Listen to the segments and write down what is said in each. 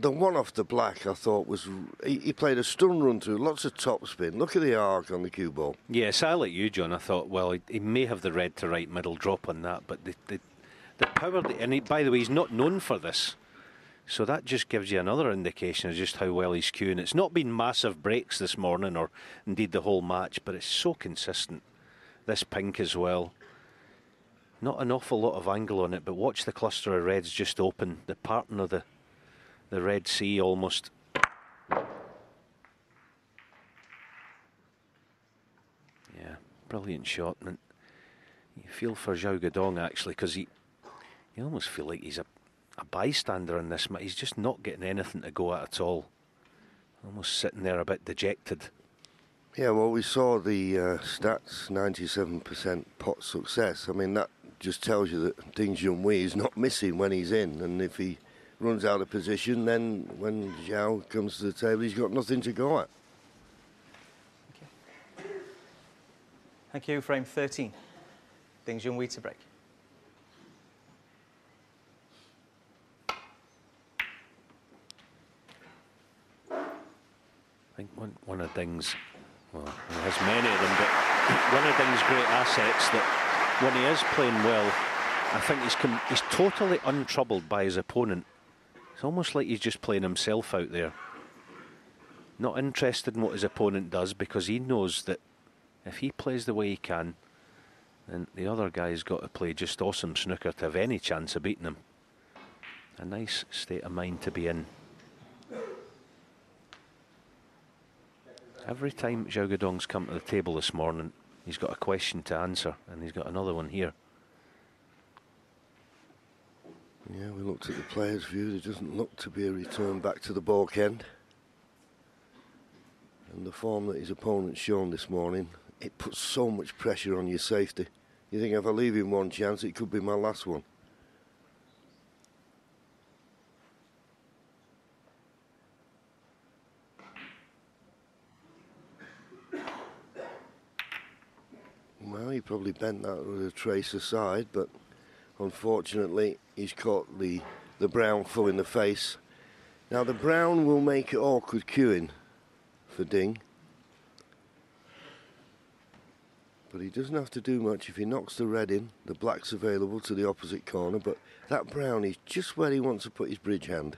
the one off the black, I thought was he played a stun run through, lots of top spin. Look at the arc on the cue ball. Yes, I like you, John. I thought, well, he may have the red to right middle drop on that, but the power, and by the way, he's not known for this. So that just gives you another indication of just how well he's cueing. It's not been massive breaks this morning, or indeed the whole match, but it's so consistent. This pink as well. Not an awful lot of angle on it, but watch the cluster of reds just open. The pattern of the Red Sea almost. Yeah, brilliant shot. And you feel for Xiao Guodong actually, because you almost feel like he's a bystander in this. He's just not getting anything to go at all. Almost sitting there a bit dejected. Yeah, well, we saw the stats, 97% pot success. I mean, that just tells you that Ding Junhui is not missing when he's in. And if he runs out of position, then when Xiao comes to the table, he's got nothing to go at. Okay. Thank you. Frame 13. Ding Junhui to break. I think one of Ding's, well, he has many of them, but one of Ding's great assets that when he is playing well, I think he's totally untroubled by his opponent. It's almost like he's just playing himself out there. Not interested in what his opponent does, because he knows that if he plays the way he can, then the other guy's got to play just awesome snooker to have any chance of beating him. A nice state of mind to be in. Every time Xiao Guodong's come to the table this morning, he's got a question to answer, and he's got another one here. Yeah, we looked at the player's view. There doesn't look to be a return back to the balk end. And the form that his opponent's shown this morning, it puts so much pressure on your safety. You think if I leave him one chance, it could be my last one. Well, he probably bent that with a trace aside, but unfortunately he's caught the brown full in the face. Now the brown will make it awkward queuing for Ding, but he doesn't have to do much. If he knocks the red in, the black's available to the opposite corner, but that brown is just where he wants to put his bridge hand.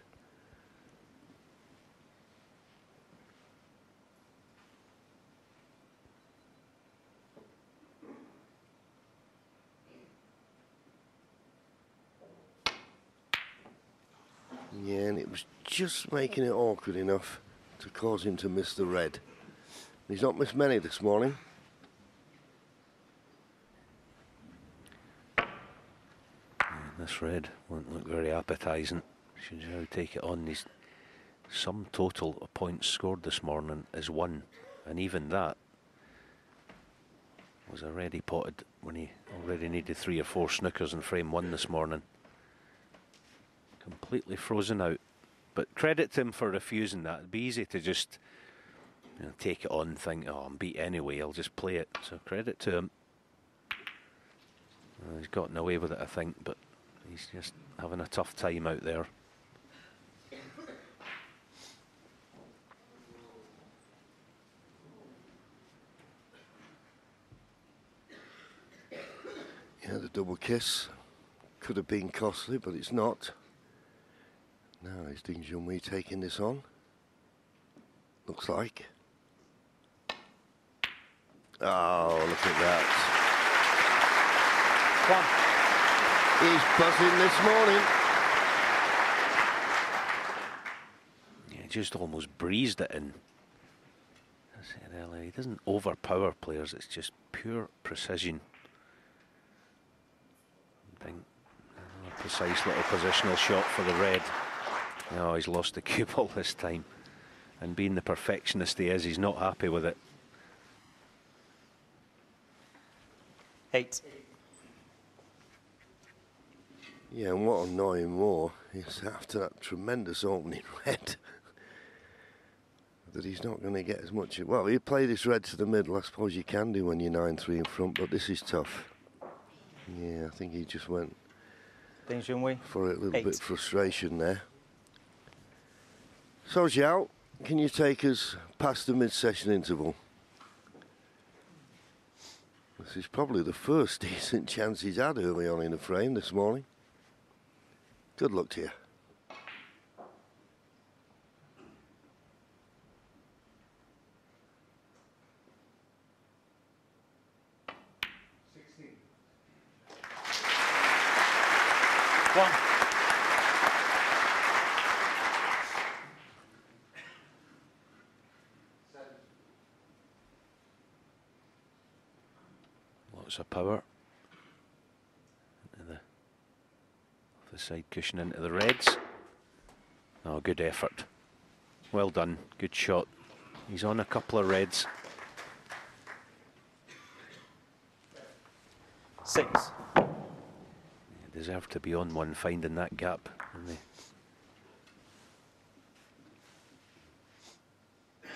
Yeah, and it was just making it awkward enough to cause him to miss the red. He's not missed many this morning. This red won't look very appetising. Should Xiao take it on? His sum total of points scored this morning is 1, and even that was already potted when he already needed 3 or 4 snookers in frame 1 this morning. Completely frozen out, but credit to him for refusing that. It'd be easy to just take it on, think, oh, I'm beat anyway, I'll just play it. So credit to him. He's gotten away with it, I think, but he's just having a tough time out there. Yeah, the double kiss could have been costly, but it's not. Now is Ding Junhui taking this on? Looks like. Oh, look at that. He's buzzing this morning. Yeah, just almost breezed it in. I said earlier, he doesn't overpower players, it's just pure precision. A precise little positional shot for the red. Oh, he's lost the cue ball this time. And being the perfectionist he is, he's not happy with it. 8. Yeah, and what annoys him more is after that tremendous opening red that he's not going to get as much. Well, you play this red to the middle, I suppose you can do when you're 9-3 in front, but this is tough. Yeah, I think he just went Ding Junhui for a little 8. bit of frustration there. So, Xiao, can you take us past the mid-session interval? This is probably the first decent chance he's had early on in the frame this morning. Good luck to you. One. Lots of power. Into the side cushion into the reds. Oh, good effort. Well done. Good shot. He's on a couple of reds. 6. He deserved to be on one, finding that gap. Didn't he?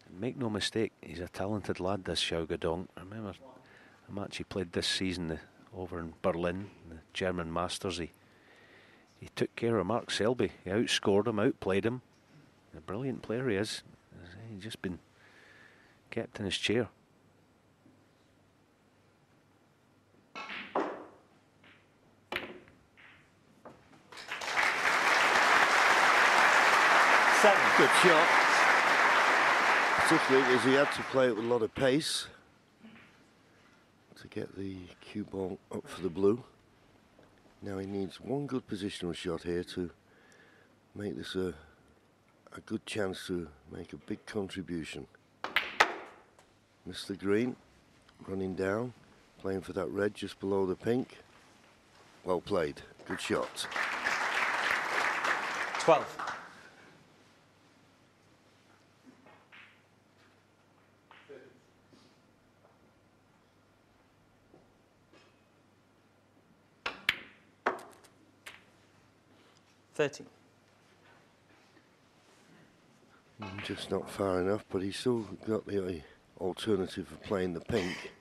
And make no mistake, he's a talented lad, this Xiao Guodong. I remember a match he played this season over in Berlin, the German Masters. He took care of Mark Selby. He outscored him, outplayed him. A brilliant player he is. He's just been kept in his chair. Good shot. Particularly as he had to play it with a lot of pace to get the cue ball up for the blue. Now he needs one good positional shot here to make this a good chance to make a big contribution. Missed the green, running down, playing for that red just below the pink. Well played, good shot. 12. Just not far enough, but he's still got the alternative of playing the pink.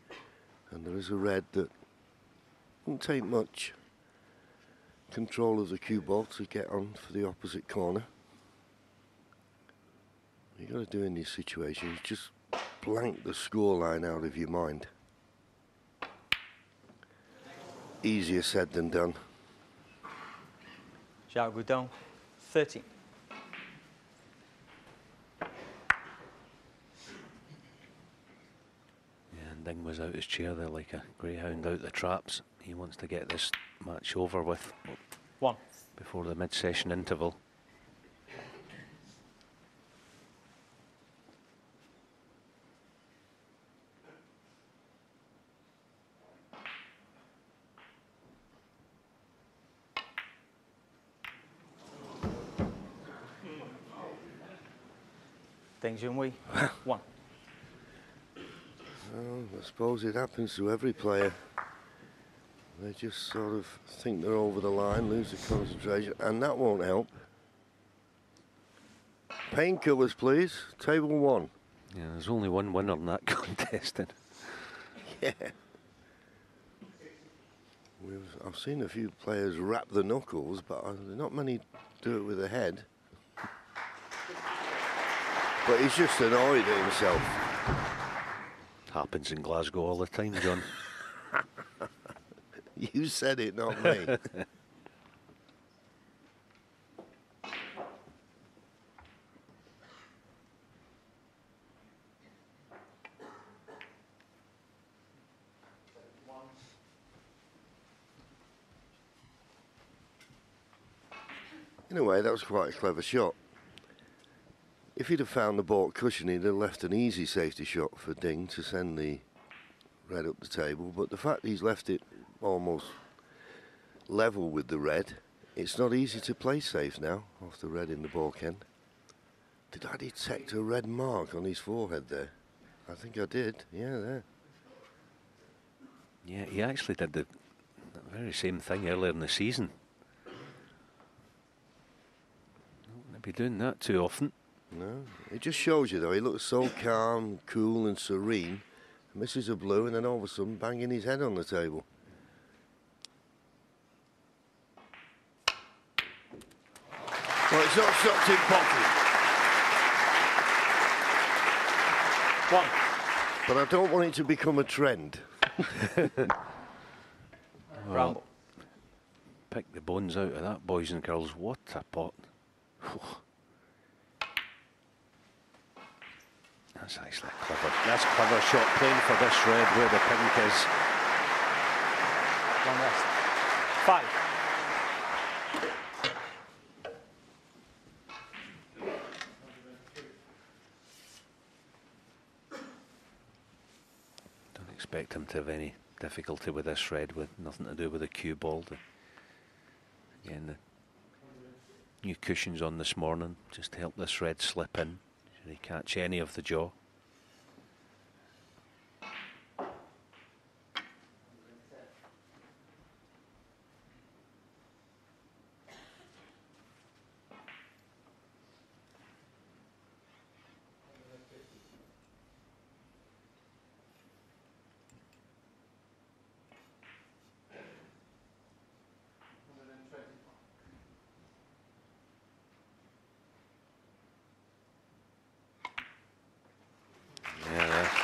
And there is a red that won't take much control of the cue ball to get on for the opposite corner. You got to do in these situations, just blank the scoreline out of your mind. Easier said than done. Xiao Guodong, 13. Ding was out his chair there like a greyhound out the traps. He wants to get this match over with 1. before the mid-session interval. Ding Junhui, 1. Well, I suppose it happens to every player. They just sort of think they're over the line, lose the concentration, and that won't help. Painkillers, please. Table 1. Yeah, there's only one winner in that contest. Yeah. I've seen a few players wrap the knuckles, but not many do it with the head. But he's just annoyed at himself. Happens in Glasgow all the time, John. You said it, not me. In a way, that was quite a clever shot. If he'd have found the baulk cushion, he'd have left an easy safety shot for Ding to send the red up the table. But the fact he's left it almost level with the red, it's not easy to play safe now off the red in the baulk end. Did I detect a red mark on his forehead there? I think I did. Yeah, there. Yeah, he actually did the very same thing earlier in the season. Don't be doing that too often. No, it just shows you though, he looks so calm, cool and serene, misses a blue and then all of a sudden banging his head on the table. Well, it's not stopped him potting. 1. But I don't want it to become a trend. Bramble. Pick the bones out of that, boys and girls. What a pot. That's actually clever. That's clever shot playing for this red where the pink is. 1 rest. 5. Don't expect him to have any difficulty with this red, with nothing to do with the cue ball. Again, the new cushions on this morning just to help this red slip in. Should he catch any of the jaw?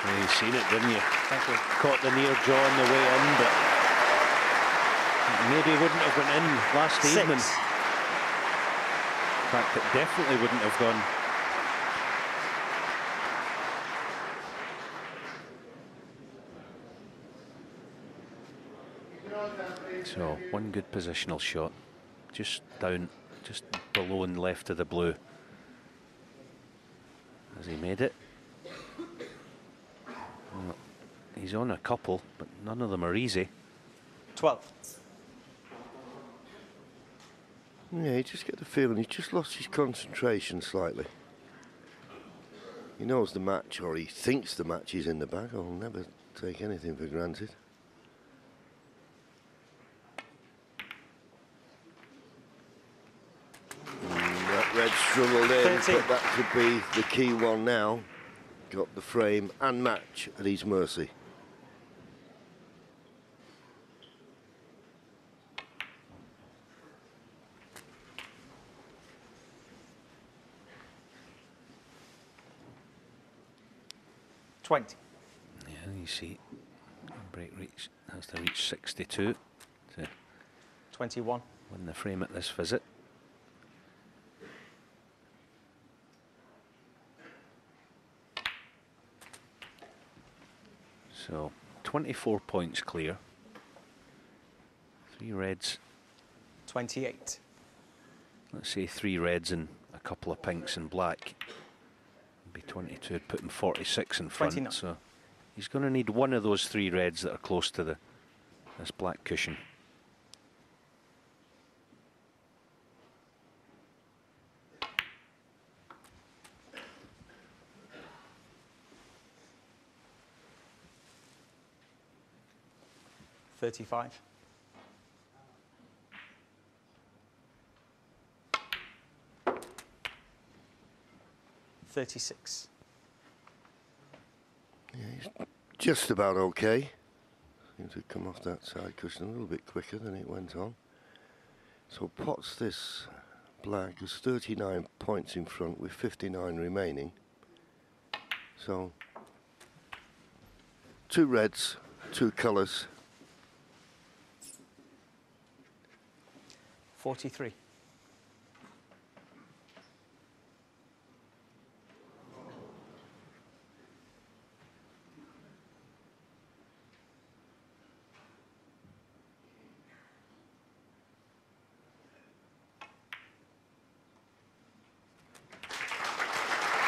You seen it, didn't you? Thank you. Caught the near jaw on the way in, but maybe wouldn't have gone in last 6. evening. In fact, it definitely wouldn't have gone. So, one good positional shot. Just down, just below and left of the blue. Has he made it? Well, he's on a couple, but none of them are easy. 12. Yeah, you just get the feeling he's just lost his concentration slightly. He knows the match, or he thinks the match is in the bag. I'll never take anything for granted. That red struggled in, 13. but that could be the key one now. Got the frame and match at his mercy. Yeah, you see, break reach has to reach 62 to 21. win the frame at this visit. So 24 points clear. 3 reds. 28. Let's say 3 reds and a couple of pinks and black. Be 22, putting 46 in front. 29. So he's going to need one of those 3 reds that are close to this black cushion. $35. $36. Yeah, he's just about okay. Seems to come off that side cushion a little bit quicker than it went on. So pots this black is 39 points in front with 59 remaining. So 2 reds, 2 colours. 43.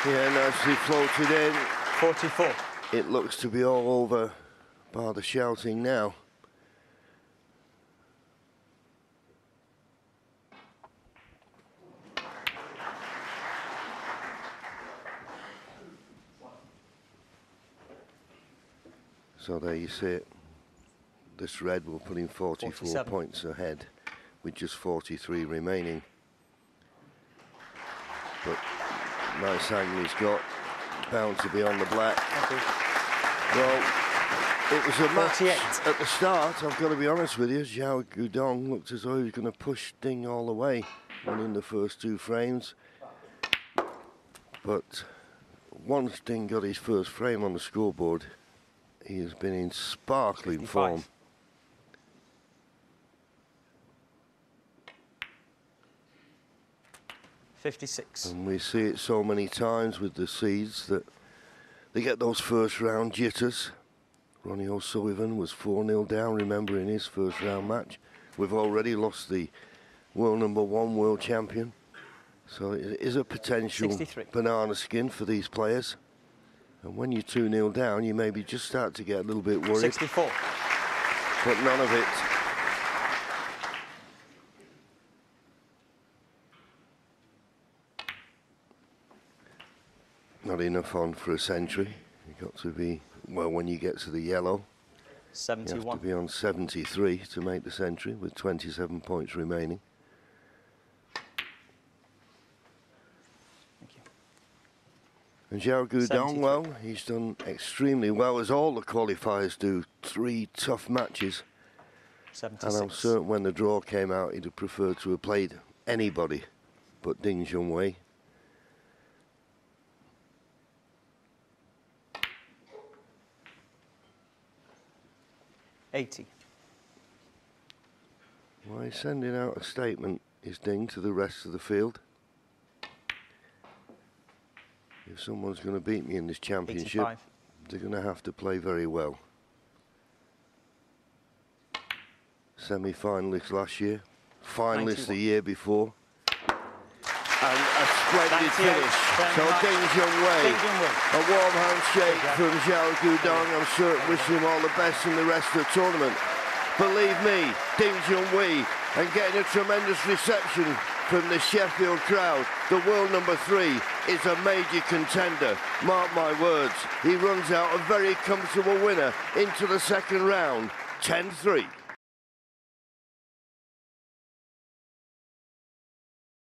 Yeah, nicely floated in. 44. It looks to be all over, bar the shouting now. So there you see it. This red will put in 44 47. points ahead with just 43 remaining. But nice angle he's got, bound to be on the black. Well, it was a match 48. at the start, I've got to be honest with you. Xiao Gudong looked as though he was going to push Ding all the way winning the first 2 frames. But once Ding got his first frame on the scoreboard, he has been in sparkling 55. form. .56. And we see it so many times with the seeds that they get those first round jitters. Ronnie O'Sullivan was 4-0 down, remember, in his first round match. We've already lost the world #1 world champion. So it is a potential 63. banana skin for these players. And when you're 2-0 down, you maybe just start to get a little bit worried. 64. But none of it. Not enough on for a century. You've got to be, well, when you get to the yellow, 71. you have to be on 73 to make the century with 27 points remaining. Thank you. And Xiao Guodong, 73. well, he's done extremely well, as all the qualifiers do. 3 tough matches. 76. And I'm certain when the draw came out, he'd have preferred to have played anybody but Ding Junhui. .80. Well, he's sending out a statement, is Ding, to the rest of the field. If someone's going to beat me in this championship, 85. they're going to have to play very well. Semi-finalists last year, finalists 91. the year before, and a splendid 98. finish. So Ding Junhui, a warm handshake from Xiao Guodong. I'm certain wishing him all the best in the rest of the tournament. Believe me, Ding Junhui, and getting a tremendous reception from the Sheffield crowd. The world #3 is a major contender. Mark my words, he runs out a very comfortable winner into the second round, 10-3.